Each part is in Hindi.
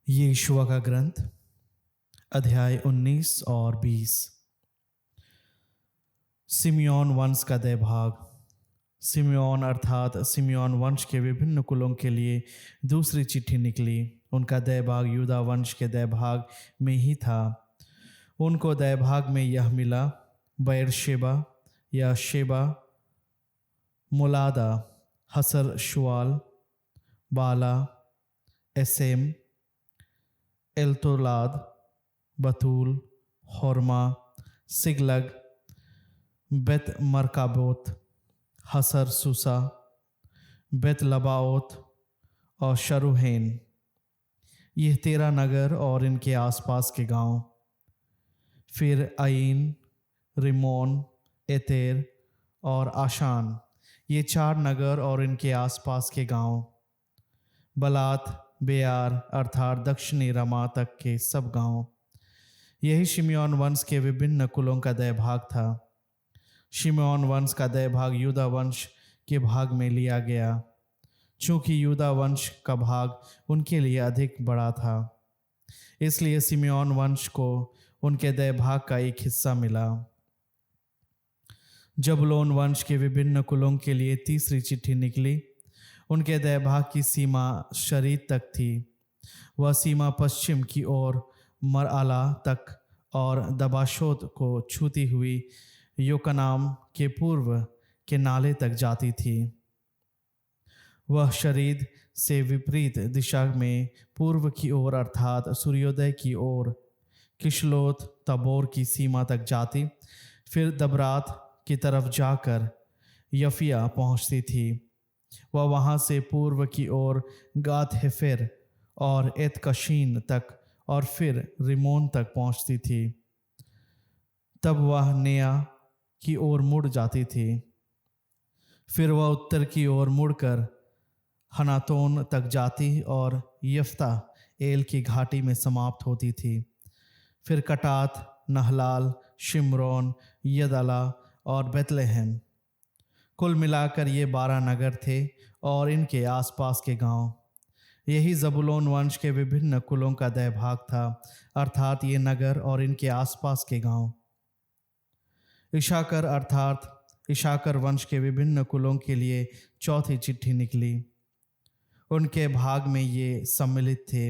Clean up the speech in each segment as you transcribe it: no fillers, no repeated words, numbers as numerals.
ये यीशुआ का ग्रंथ अध्याय 19 और 20। सिमियोन वंश का दय भाग। सिमियोन अर्थात सिमियोन वंश के विभिन्न कुलों के लिए दूसरी चिट्ठी निकली। उनका दय भाग यूदा वंश के दय भाग में ही था। उनको दय भाग में यह मिला: बैरशेबा या शेबा, मोलादा, हसर शुआल, बाला, एसेम, एल्तोलाद, बतूल, होरमा, सिगलग, बेत मरकाबोत, हसर सूसा, बेत लबाओत और शरुहेन। यह 13 नगर और इनके आसपास के गांव। फिर आइन, रिमोन, एतेर और आशान, ये 4 नगर और इनके आसपास के गांव। बलात, बेयार अर्थात दक्षिणी रमा तक के सब गांव। यही शिमयोन वंश के विभिन्न कुलों का दय भाग था। शिमयोन वंश का दय भाग यूदा वंश के भाग में लिया गया, चूंकि यूदा वंश का भाग उनके लिए अधिक बड़ा था, इसलिए शिमयोन वंश को उनके दय भाग का एक हिस्सा मिला। जबूलून वंश के विभिन्न कुलों के लिए तीसरी चिट्ठी निकली। उनके दय भाग की सीमा शरीत तक थी। वह सीमा पश्चिम की ओर मरआला तक और दबाशोत को छूती हुई योकनाम के पूर्व के नाले तक जाती थी। वह शरीद से विपरीत दिशा में पूर्व की ओर अर्थात सूर्योदय की ओर किशलोत तबोर की सीमा तक जाती, फिर दबरात की तरफ जाकर यफिया पहुंचती थी। वह वहाँ से पूर्व की ओर गात हेफेर और एतकशीन तक और फिर रिमोन तक पहुँचती थी। तब वह नेया की ओर मुड़ जाती थी। फिर वह उत्तर की ओर मुड़कर हनातोन तक जाती और यफ्ता एल की घाटी में समाप्त होती थी। फिर कटात, नहलाल, शिमरोन, यदला और बेतलेहम। कुल मिलाकर ये 12 नगर थे और इनके आसपास के गांव। यही जबूलून वंश के विभिन्न कुलों का दय भाग था, अर्थात ये नगर और इनके आसपास के गांव। इशाकर अर्थात इशाकर वंश के विभिन्न कुलों के लिए चौथी चिट्ठी निकली। उनके भाग में ये सम्मिलित थे: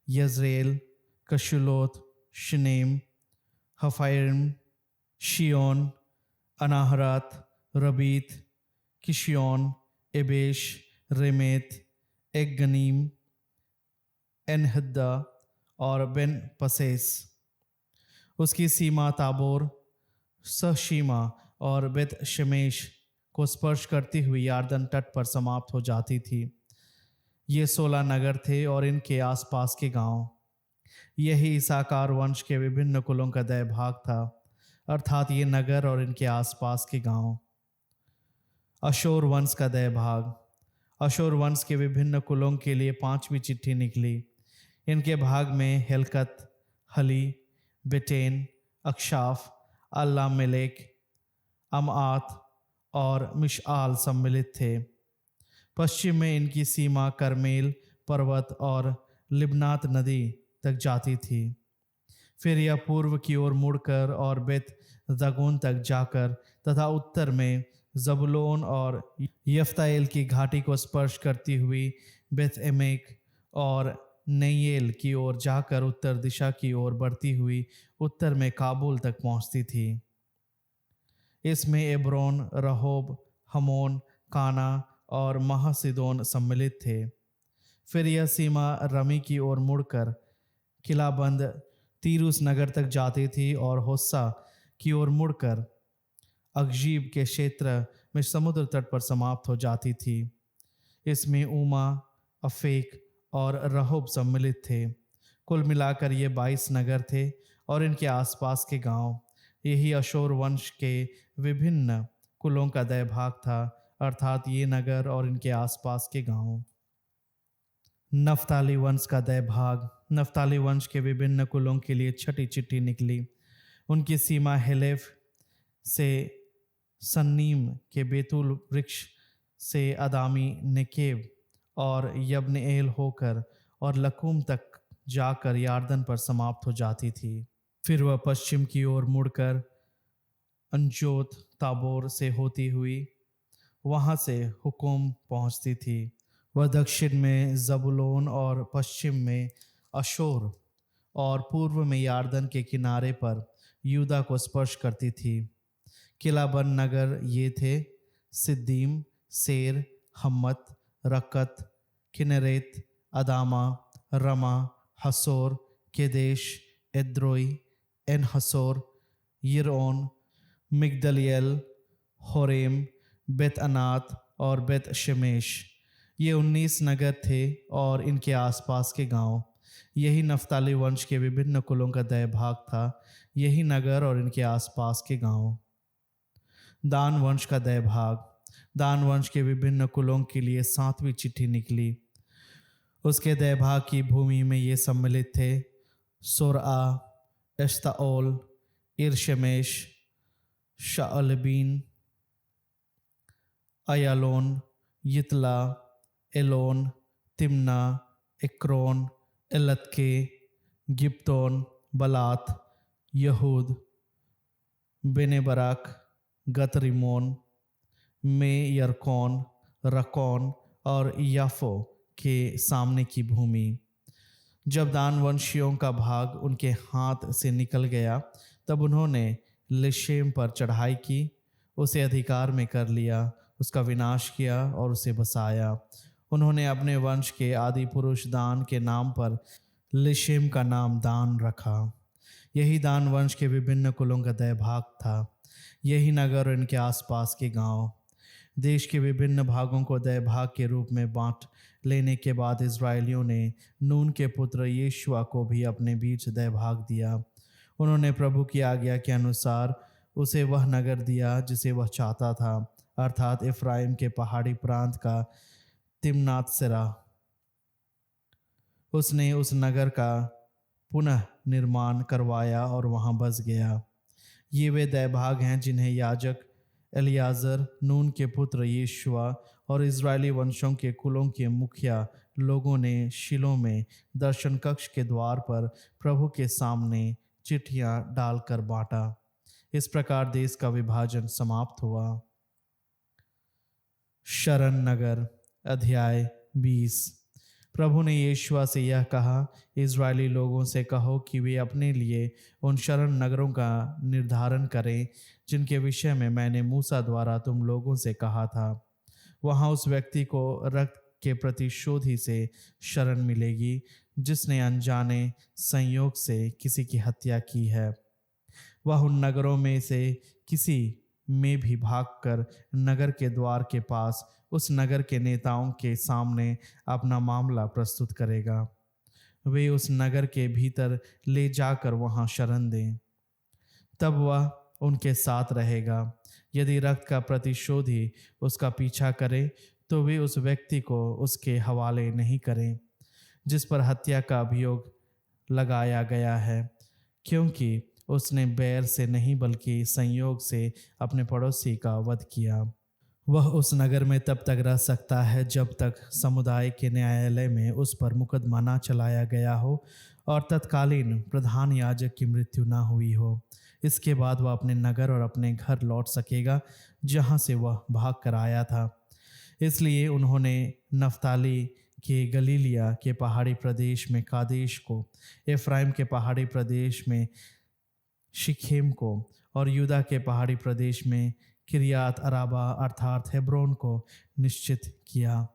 यजरेल, कशुलोत, शनेम, हफाइम, शियोन, अनाहरात, रबीत, किशियोन, एबेश, रेमेत, एगनीम, एनहद्दा और बेन पसेस। उसकी सीमा ताबोर, सहशीमा और बेत शमेश को स्पर्श करती हुई यार्दन तट पर समाप्त हो जाती थी। ये 16 नगर थे और इनके आसपास के गांव। यही इसाकार वंश के विभिन्न कुलों का दय भाग था, अर्थात ये नगर और इनके आसपास के गांव। अशोर वंश का दय भाग। अशोर वंश के विभिन्न कुलों के लिए 5वीं चिट्ठी निकली। इनके भाग में हेलकत, हली, बेटेन, अक्षाफ, अल्लामेलेक, अमात और मिशआल सम्मिलित थे। पश्चिम में इनकी सीमा करमेल पर्वत और लिबनात नदी तक जाती थी। फिर यह पूर्व की ओर मुड़कर और बेत दगोन तक जाकर तथा उत्तर में जबूलून और यफ्ताएल की घाटी को स्पर्श करती हुई बेत एमेक और नयेल की ओर जाकर उत्तर दिशा की ओर बढ़ती हुई उत्तर में काबुल तक पहुंचती थी। इसमें एब्रोन, रहोब, हमोन, काना और महासिदोन सम्मिलित थे। फिर यह सीमा रमी की ओर मुड़कर किलाबंद तीरूस नगर तक जाती थी और होस्सा की ओर मुड़कर अगजीब के क्षेत्र में समुद्र तट पर समाप्त हो जाती थी। इसमें ऊमा, अफेक और रहोब सम्मिलित थे। कुल मिलाकर ये 22 नगर थे और इनके आसपास के गांव। यही अशोर वंश के विभिन्न कुलों का दय भाग था, अर्थात ये नगर और इनके आसपास के गांव। नफ्ताली वंश का दय भाग। नफ्ताली वंश के विभिन्न कुलों के लिए 6ठी चिट्ठी निकली। उनकी सीमा हेलेफ से सन्नीम के बेतुल वृक्ष से अदामी नेकेब और यब्नेएल होकर और लकूम तक जाकर यार्दन पर समाप्त हो जाती थी। फिर वह पश्चिम की ओर मुड़कर अंजोत ताबोर से होती हुई वहां से हुकुम पहुंचती थी। वह दक्षिण में जबूलून और पश्चिम में अशोर और पूर्व में यार्दन के किनारे पर यूदा को स्पर्श करती थी। किलाबंद नगर ये थे: सिद्दीम, सेर, हम्मत, रक्कत, किनेरेत, अदामा, रमा, हसोर, केदेश, एद्रोई, एन हसोर, यिरओन, मिगदलियल, होरेम, बेत अनात और बेत शेमेश। ये 19 नगर थे और इनके आसपास के गांव। यही नफ्ताली वंश के विभिन्न कुलों का दय भाग था। यही नगर और इनके आसपास के गांव। दान वंश का दय भाग। दान वंश के विभिन्न कुलों के लिए 7वीं चिट्ठी निकली। उसके दय भाग की भूमि में ये सम्मिलित थे: Zorah, Eshtaol, Irshemesh, Shaalabbin, Aijalon, Ithlah, Elon, Timnah, Ekron, Eltekeh, Gibbethon, Baalath, Jehud, Beneberak, गतरिमोन, में यरकौन, रकौन और याफो के सामने की भूमि। जब दानवंशियों का भाग उनके हाथ से निकल गया तब उन्होंने लिशेम पर चढ़ाई की, उसे अधिकार में कर लिया, उसका विनाश किया और उसे बसाया। उन्होंने अपने वंश के आदि पुरुष दान के नाम पर लिशेम का नाम दान रखा। यही दान वंश के विभिन्न कुलों का दय भाग था। यही नगर और इनके आसपास के गांव। देश के विभिन्न भागों को दय भाग के रूप में बांट लेने के बाद इज़राइलियों ने नून के पुत्र यीशुआ को भी अपने बीच दय भाग दिया। उन्होंने प्रभु की आज्ञा के अनुसार उसे वह नगर दिया जिसे वह चाहता था, अर्थात इफ्राइम के पहाड़ी प्रांत का तिम्नात सेरा। उसने उस नगर का पुनः निर्माण करवाया और वहां बस गया। ये वे दय भाग हैं जिन्हें याजक एलियाजर, नून के पुत्र यीशुआ और इज़राइली वंशों के कुलों के मुखिया लोगों ने शिलो में दर्शन कक्ष के द्वार पर प्रभु के सामने चिट्ठियां डालकर बांटा। इस प्रकार देश का विभाजन समाप्त हुआ। शरण नगर। अध्याय 20। प्रभु ने यीशुआ से यह कहा, इज़राइली लोगों से कहो कि वे अपने लिए उन शरण नगरों का निर्धारण करें जिनके विषय में मैंने मूसा द्वारा तुम लोगों से कहा था। वहाँ उस व्यक्ति को रक्त के प्रतिशोधी से शरण मिलेगी जिसने अनजाने संयोग से किसी की हत्या की है। वह उन नगरों में से किसी में भी भागकर नगर के द्वार के पास उस नगर के नेताओं के सामने अपना मामला प्रस्तुत करेगा। वे उस नगर के भीतर ले जाकर वहां शरण दें, तब वह उनके साथ रहेगा। यदि रक्त का प्रतिशोधी उसका पीछा करे तो वे उस व्यक्ति को उसके हवाले नहीं करें जिस पर हत्या का अभियोग लगाया गया है, क्योंकि उसने बैर से नहीं बल्कि संयोग से अपने पड़ोसी का वध किया। वह उस नगर में तब तक रह सकता है जब तक समुदाय के न्यायालय में उस पर मुकदमा न चलाया गया हो और तत्कालीन प्रधान याजक की मृत्यु न हुई हो। इसके बाद वह अपने नगर और अपने घर लौट सकेगा जहां से वह भाग कर आया था। इसलिए उन्होंने नफ्ताली के गलीलिया के पहाड़ी प्रदेश में कादेश को, एफ्राइम के पहाड़ी प्रदेश में शिखेम को और यूदा के पहाड़ी प्रदेश में किरियात अराबा अर्थात हेब्रोन को निश्चित किया।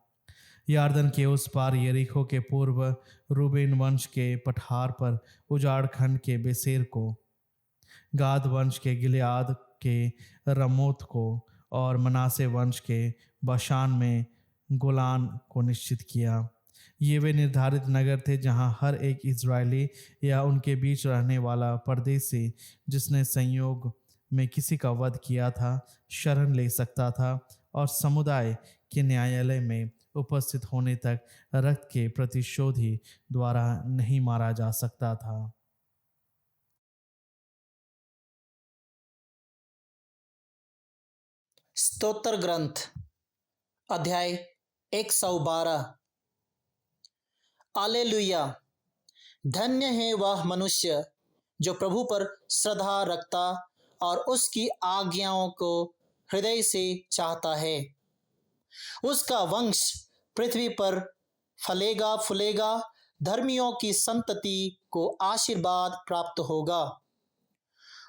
यार्दन के उस पार यरीहो के पूर्व रूबेन वंश के पठार पर उजाड़ खंड के बेसेर को, गाद वंश के गिलियाद के रमोत को और मनासे वंश के बशान में गोलान को निश्चित किया। ये वे निर्धारित नगर थे जहां हर एक इजरायली या उनके बीच रहने वाला परदेशी जिसने संयोग में किसी का वध किया था शरण ले सकता था और समुदाय के न्यायालय में उपस्थित होने तक रक्त के प्रतिशोधी द्वारा नहीं मारा जा सकता था। स्तोत्र ग्रंथ अध्याय 112। आलेलुया। धन्य है वह मनुष्य जो प्रभु पर श्रद्धा रखता और उसकी आज्ञाओं को हृदय से चाहता है। उसका वंश पृथ्वी पर फलेगा फूलेगा, धर्मियों की संतति को आशीर्वाद प्राप्त होगा।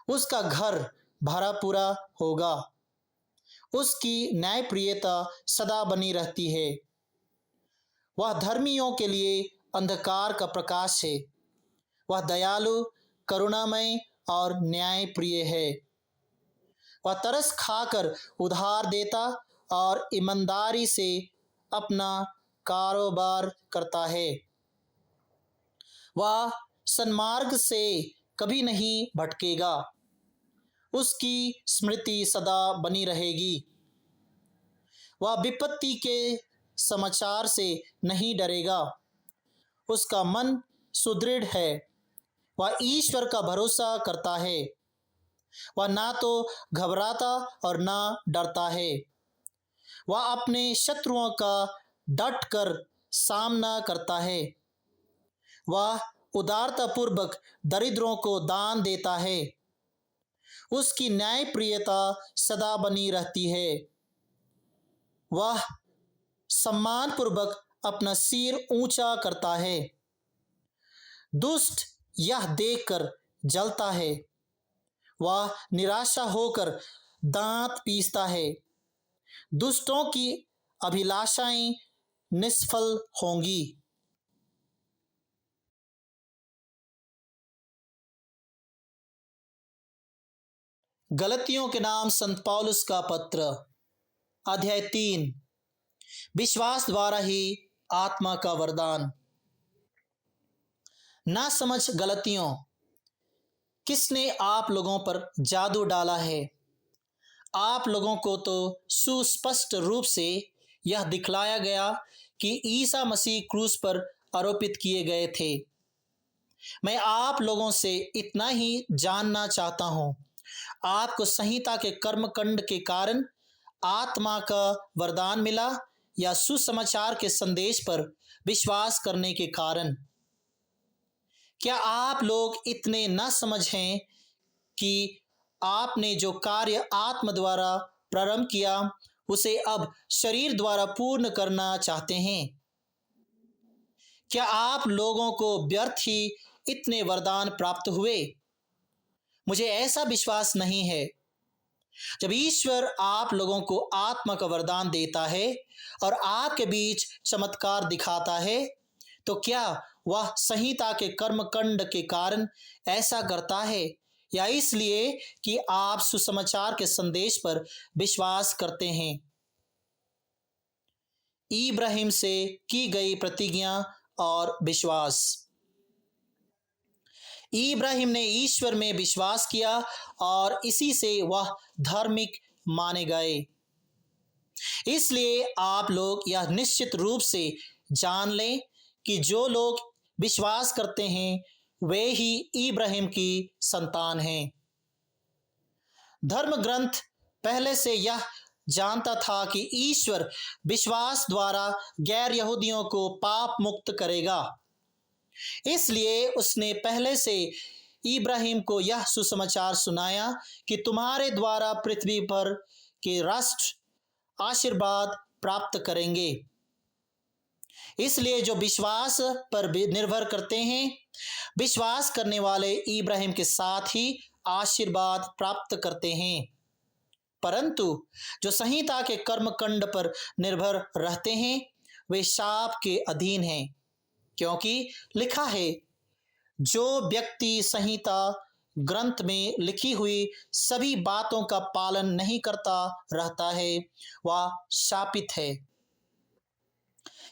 उसका घर भरा पूरा होगा, उसकी न्यायप्रियता सदा बनी रहती है। वह धर्मियों के लिए अंधकार का प्रकाश है। वह दयालु, करुणामय और न्यायप्रिय है। वह तरस खाकर उधार देता और ईमानदारी से अपना कारोबार करता है। वह सन्मार्ग से कभी नहीं भटकेगा, उसकी स्मृति सदा बनी रहेगी। वह विपत्ति के समाचार से नहीं डरेगा, उसका मन सुदृढ़ है। वह ईश्वर का भरोसा करता है, वह ना तो घबराता और ना डरता है। वह अपने शत्रुओं का डट कर सामना करता है। वह उदारतापूर्वक दरिद्रों को दान देता है। उसकी न्यायप्रियता सदा बनी रहती है। वह सम्मानपूर्वक अपना सिर ऊंचा करता है। दुष्ट यह देखकर जलता है। वह निराशा होकर दांत पीसता है। दुष्टों की अभिलाषाएं निष्फल होंगी। गलतियों के नाम संत पौलुस का पत्र, अध्याय 3, विश्वास द्वारा ही आत्मा का वरदान। ना समझ गलतियों, किसने आप लोगों पर जादू डाला है? आप लोगों को तो सुस्पष्ट रूप से यह दिखलाया गया कि ईसा मसीह क्रूस पर आरोपित किए गए थे। मैं आप लोगों से इतना ही जानना चाहता हूं, आपको संहिता के कर्मकांड के कारण आत्मा का वरदान मिला या सुसमाचार के संदेश पर विश्वास करने के कारण? क्या आप लोग इतने न समझ हैं कि आपने जो कार्य आत्मा द्वारा प्रारंभ किया उसे अब शरीर द्वारा पूर्ण करना चाहते हैं? क्या आप लोगों को व्यर्थ ही इतने वरदान प्राप्त हुए? मुझे ऐसा विश्वास नहीं है। जब ईश्वर आप लोगों को आत्मा का वरदान देता है और आपके बीच चमत्कार दिखाता है, तो क्या वह संहिता के कर्मकांड के कारण ऐसा करता है या इसलिए कि आप सुसमाचार के संदेश पर विश्वास करते हैं? इब्राहिम से की गई प्रतिज्ञा और विश्वास। इब्राहिम ने ईश्वर में विश्वास किया और इसी से वह धार्मिक माने गए। इसलिए आप लोग यह निश्चित रूप से जान लें कि जो लोग विश्वास करते हैं वे ही इब्राहिम की संतान हैं। धर्म ग्रंथ पहले से यह जानता था कि ईश्वर विश्वास द्वारा गैर यहूदियों को पाप मुक्त करेगा। इसलिए उसने पहले से इब्राहिम को यह सुसमाचार सुनाया कि तुम्हारे द्वारा पृथ्वी पर के राष्ट्र आशीर्वाद प्राप्त करेंगे। इसलिए जो विश्वास पर निर्भर करते हैं, विश्वास करने वाले इब्राहिम के साथ ही आशीर्वाद प्राप्त करते हैं। परंतु जो संहिता के कर्मकांड पर निर्भर रहते हैं वे शाप के अधीन हैं, क्योंकि लिखा है, जो व्यक्ति संहिता ग्रंथ में लिखी हुई सभी बातों का पालन नहीं करता रहता है वह शापित है।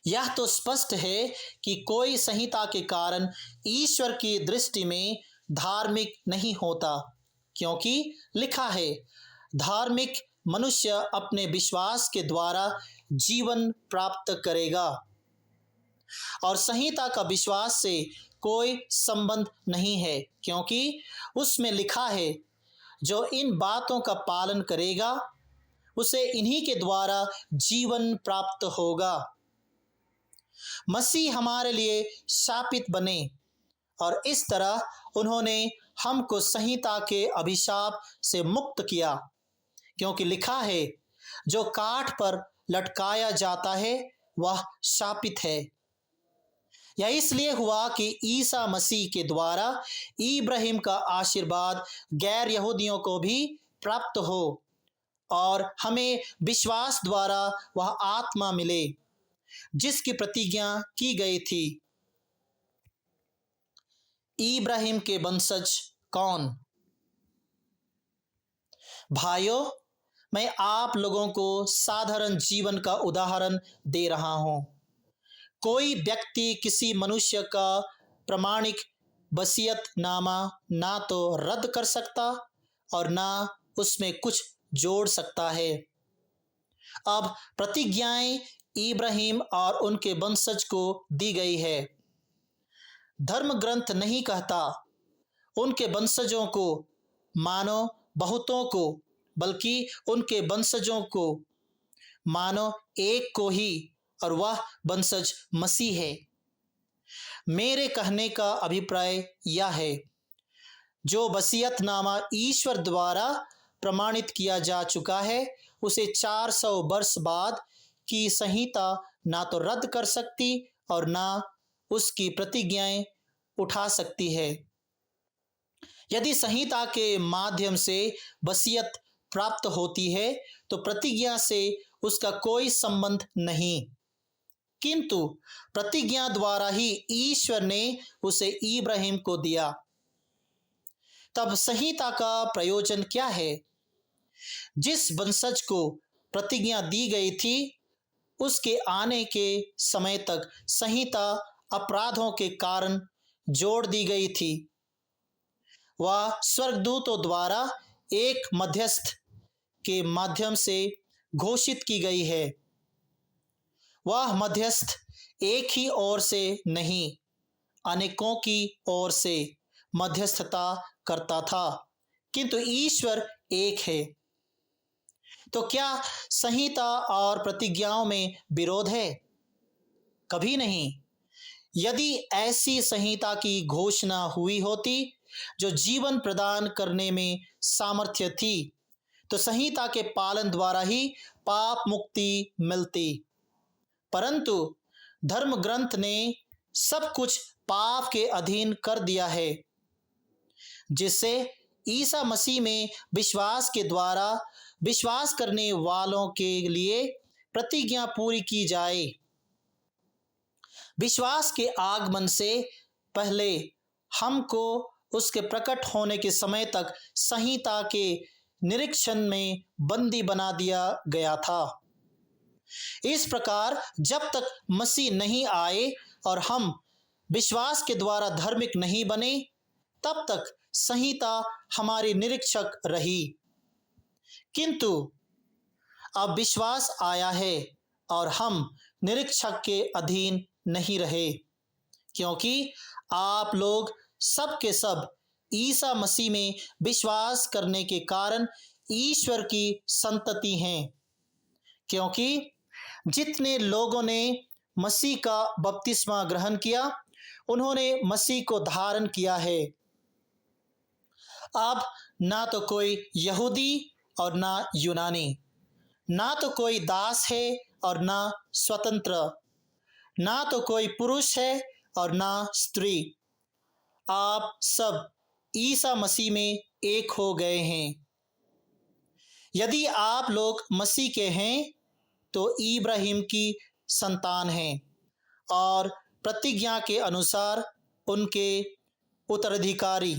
यह तो स्पष्ट है कि कोई संहिता के कारण ईश्वर की दृष्टि में धार्मिक नहीं होता, क्योंकि लिखा है, धार्मिक मनुष्य अपने विश्वास के द्वारा जीवन प्राप्त करेगा। और संहिता का विश्वास से कोई संबंध नहीं है, क्योंकि उसमें लिखा है, जो इन बातों का पालन करेगा उसे इन्हीं के द्वारा जीवन प्राप्त होगा। मसीह हमारे लिए शापित बने और इस तरह उन्होंने हमको संहिता के अभिशाप से मुक्त किया, क्योंकि लिखा है, जो काठ पर लटकाया जाता है वह शापित है। यह इसलिए हुआ कि ईसा मसीह के द्वारा इब्राहिम का आशीर्वाद गैर यहूदियों को भी प्राप्त हो और हमें विश्वास द्वारा वह आत्मा मिले जिसकी प्रतिज्ञा की गई थी। इब्राहिम के वंशज कौन? भाइयों, मैं आप लोगों को साधारण जीवन का उदाहरण दे रहा हूं। कोई व्यक्ति किसी मनुष्य का प्रमाणिक वसीयतनामा ना तो रद्द कर सकता और ना उसमें कुछ जोड़ सकता है। अब प्रतिज्ञाएं इब्राहिम और उनके वंशज को दी गई है। धर्म ग्रंथ नहीं कहता उनके वंशजों को मानो बहुतों को, बल्कि उनके वंशजों को मानो एक को ही, और वह वंशज मसीह है। मेरे कहने का अभिप्राय यह है, जो वसीयतनामा ईश्वर द्वारा प्रमाणित किया जा चुका है उसे 400 वर्ष बाद की संहिता ना तो रद्द कर सकती और ना उसकी प्रतिज्ञाएं उठा सकती है। यदि संहिता के माध्यम से वसीयत प्राप्त होती है तो प्रतिज्ञा से उसका कोई संबंध नहीं, किंतु प्रतिज्ञा द्वारा ही ईश्वर ने उसे इब्राहिम को दिया। तब संहिता का प्रयोजन क्या है? जिस वंशज को प्रतिज्ञा दी गई थी उसके आने के समय तक संहिता अपराधों के कारण जोड़ दी गई थी। वह स्वर्गदूतों द्वारा एक मध्यस्थ के माध्यम से घोषित की गई है। वह मध्यस्थ एक ही ओर से नहीं, अनेकों की ओर से मध्यस्थता करता था, किंतु ईश्वर एक है। तो क्या संहिता और प्रतिज्ञाओं में विरोध है? कभी नहीं। यदि ऐसी संहिता की घोषणा हुई होती जो जीवन प्रदान करने में सामर्थ्य थी, तो संहिता के पालन द्वारा ही पाप मुक्ति मिलती। परंतु धर्म ग्रंथ ने सब कुछ पाप के अधीन कर दिया है, जिससे ईसा मसीह में विश्वास के द्वारा विश्वास करने वालों के लिए प्रतिज्ञा पूरी की जाए। विश्वास के आगमन से पहले हमको उसके प्रकट होने के समय तक संहिता के निरीक्षण में बंदी बना दिया गया था। इस प्रकार जब तक मसीह नहीं आए और हम विश्वास के द्वारा धार्मिक नहीं बने, तब तक संहिता हमारी निरीक्षक रही। किंतु अब विश्वास आया है और हम निरीक्षक के अधीन नहीं रहे, क्योंकि आप लोग सब के सब ईसा मसीह में विश्वास करने के कारण ईश्वर की संतति हैं। क्योंकि जितने लोगों ने मसीह का बपतिस्मा ग्रहण किया, उन्होंने मसीह को धारण किया है। अब ना तो कोई यहूदी और ना यूनानी, ना तो कोई दास है और ना स्वतंत्र, ना तो कोई पुरुष है और ना स्त्री, आप सब ईसा मसीह में एक हो गए हैं। यदि आप लोग मसीह के हैं तो इब्राहिम की संतान हैं और प्रतिज्ञा के अनुसार उनके उत्तराधिकारी।